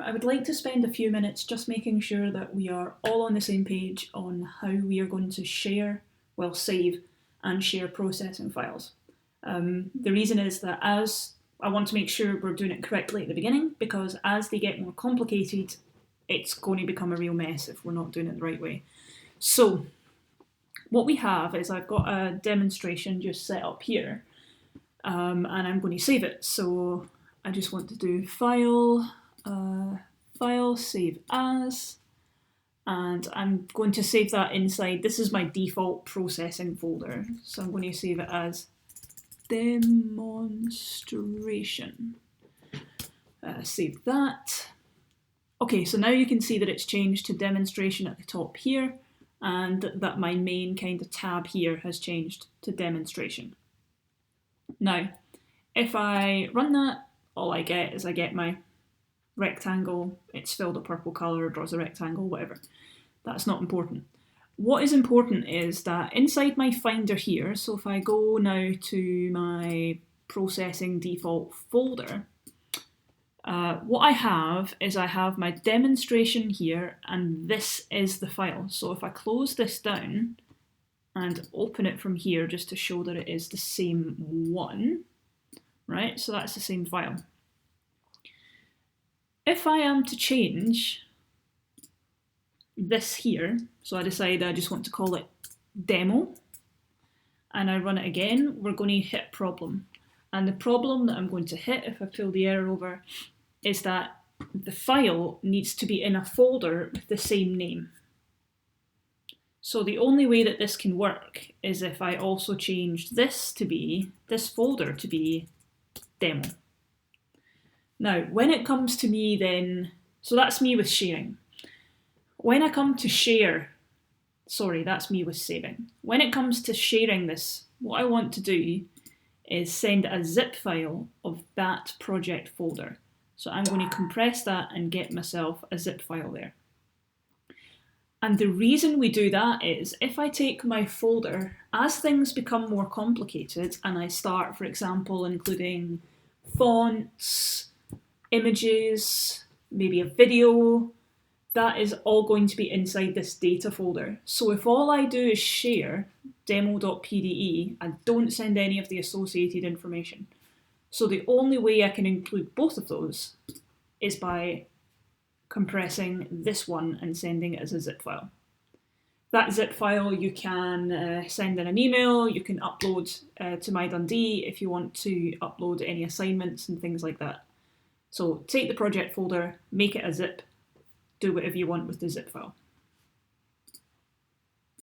But I would like to spend a few minutes just making sure that we are all on the same page on how we are going to share, well, save and share processing files. The reason is that as I want to make sure we're doing it correctly at the beginning, because as they get more complicated, it's going to become a real mess if we're not doing it the right way. So what we have is I've got a demonstration just set up here, and I'm going to save it. So I just want to do file, save as, and I'm going to save that inside. This is my default processing folder, so I'm going to save it as demonstration. Save that. Okay, so now you can see that it's changed to demonstration at the top here, and that my main kind of tab here has changed to demonstration. Now, if I run that, all I get is I get my rectangle, it's filled a purple colour, draws a rectangle, whatever. That's not important. What is important is that inside my Finder here, so if I go now to my processing default folder, what I have is I have my demonstration here, and this is the file. So if I close this down and open it from here just to show that it is the same one, right? So that's the same file. If I am to change this here, so I decide I just want to call it demo, and I run it again, we're going to hit problem. And the problem that I'm going to hit, if I pull the error over, is that the file needs to be in a folder with the same name. So the only way that this can work is if I also changed this folder to be demo. Now, when it comes to me then, so that's me with sharing. When I come to share, sorry, that's me with saving. When it comes to sharing this, what I want to do is send a zip file of that project folder. So I'm going to compress that and get myself a zip file there. And the reason we do that is if I take my folder, as things become more complicated and I start, for example, including fonts, images, maybe a video, that is all going to be inside this data folder. So if all I do is share demo.pde, I don't send any of the associated information. So the only way I can include both of those is by compressing this one and sending it as a zip file. That zip file you can send in an email, you can upload to MyDundee if you want to upload any assignments and things like that. So take the project folder, make it a zip, do whatever you want with the zip file.